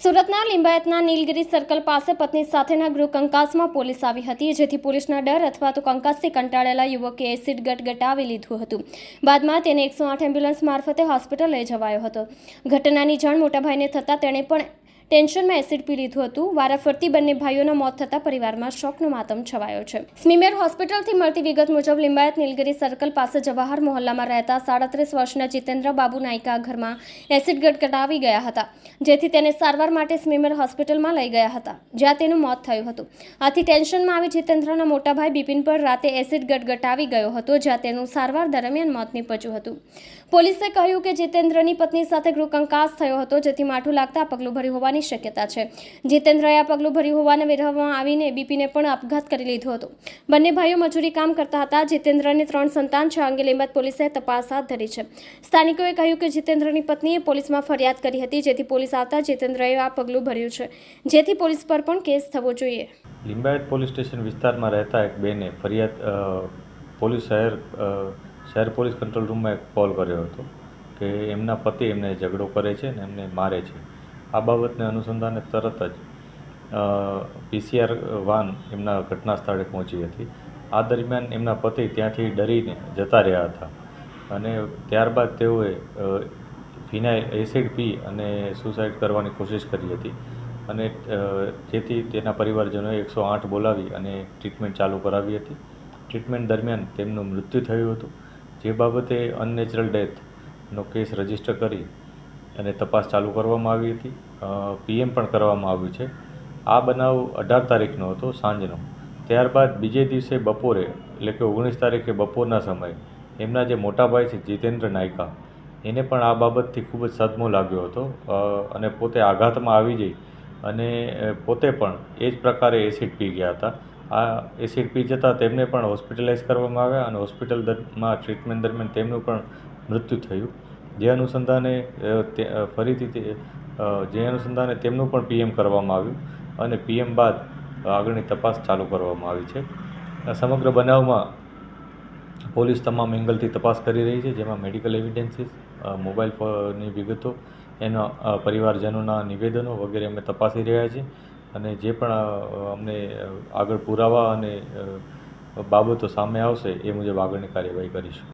સુરતના લિંબાયતના નીલગિરી સર્કલ પાસે પત્ની સાથેના ગૃહ કંકાસમાં પોલીસ આવી હતી, જેથી પોલીસના ડર અથવા તો કંકાસથી કંટાળેલા યુવકે એસિડ ગટગટાવી લીધું હતું. બાદમાં તેને 108 એમ્બ્યુલન્સ મારફતે હોસ્પિટલ લઈ જવાયો હતો. ઘટનાની જાણ મોટાભાઈને થતાં તેણે પણ ટેન્શનમાં એસિડ પી લીધું હતું. વારાફરતી બંને ભાઈઓના મોત થતાં પરિવારમાં શોકનો માતમ છવાયો છે. સ્મીમેર હોસ્પિટલથી મળતી વિગત મુજબ લિંબાયત નીલગિરી સર્કલ પાસે જવાહર મોહલ્લામાં રહેતા 37 વર્ષના જીતેન્દ્ર બાબુ નાયકા ઘરમાં એસિડ ગટગટાવી ગયા હતા, જેથી તેને સારવાર માટે સ્મીમેર હોસ્પિટલમાં લઈ ગયા હતા, જ્યાં તેનું મોત થયું હતું. આથી ટેન્શનમાં આવી જીતેન્દ્રના મોટા ભાઈ બિપિન પર રાતે એસિડ ગટગટાવી ગયો હતો, જ્યાં તેનું સારવાર દરમિયાન મોત નીપજ્યું હતું. પોલીસે કહ્યું કે જીતેન્દ્રની પત્ની સાથે ગૃહ કંકાસ થયો હતો, જેથી માઠું લાગતા પગલું ભર્યું હોવાની શક્યતા છે. જીતેન્દ્રએ આ પગલું ભર્યું હોવાના વિરોધમાં આવીને બિપિને પણ આપઘાત કરી લીધો હતો. બંને ભાઈઓ મજૂરી કામ કરતા હતા. જીતેન્દ્રને 3 સંતાન છે. અંગે લિંબાયત પોલીસે તપાસ હાથ ધરી છે. સ્થાનિકોએ કહ્યું કે જીતેન્દ્રની પત્નીએ પોલીસમાં ફરિયાદ કરી હતી, જેથી પોલીસ આવતા જીતેન્દ્રએ આ પગલું ભર્યું છે, જેથી પોલીસ પર પણ કેસ થવો જોઈએ. લિંબાયત પોલીસ સ્ટેશન વિસ્તારમાં રહેતા એક બેને ફરિયાદ પોલીસ શહેર પોલીસ કંટ્રોલ રૂમમાં એક કોલ કર્યો હતો કે એમના પતિ એમને ઝઘડો કરે છે અને એમને મારે છે. આ બાબતને અનુસંધાને તરત જ PCR વાન એમના ઘટના સ્થળે પહોંચી હતી. આ દરમિયાન એમના પતિ ત્યાંથી ડરીને જતા રહ્યા હતા અને ત્યારબાદ તેઓએ ફિનાઇલ એસિડ પી અને સુસાઇડ કરવાની કોશિશ કરી હતી અને જેથી તેના પરિવારજનોએ 108 બોલાવી અને ટ્રીટમેન્ટ ચાલુ કરાવી હતી. ટ્રીટમેન્ટ દરમિયાન તેમનું મૃત્યુ થયું હતું, જે બાબતે અનનેચરલ ડેથનો કેસ રજીસ્ટર કરી અને તપાસ ચાલુ કરવામાં આવી હતી. PM પણ કરવામાં આવ્યું છે. આ બનાવ 18 તારીખનો હતો, સાંજનો. ત્યારબાદ બીજે દિવસે બપોરે એટલે કે 19 તારીખે બપોરના સમયે એમના જે મોટા ભાઈ છે જીતેન્દ્ર નાયકા, એને પણ આ બાબતથી ખૂબ જ સદમો લાગ્યો હતો અને પોતે આઘાતમાં આવી જઈ અને પોતે પણ એ જ પ્રકારે એસિડ પી ગયા હતા. આ એસિડ પી જતાં તેમને પણ હોસ્પિટલાઇઝ કરવામાં આવ્યા અને હોસ્પિટલમાં ટ્રીટમેન્ટ દરમિયાન તેમનું પણ મૃત્યુ થયું. જે અનુસંધાને તેમનું પણ PM કરવામાં આવ્યું અને PM બાદ આગળની તપાસ ચાલુ કરવામાં આવી છે. સમગ્ર બનાવમાં પોલીસ તમામ એંગલથી તપાસ કરી રહી છે, જેમાં મેડિકલ એવિડન્સીસ, મોબાઈલની વિગતો, એના પરિવારજનોના નિવેદનો વગેરે અમે તપાસી રહ્યા છીએ અને જે પણ અમને આગળ પુરાવા અને બાબતો સામે આવશે એ મુજબ આગળની કાર્યવાહી કરીશું.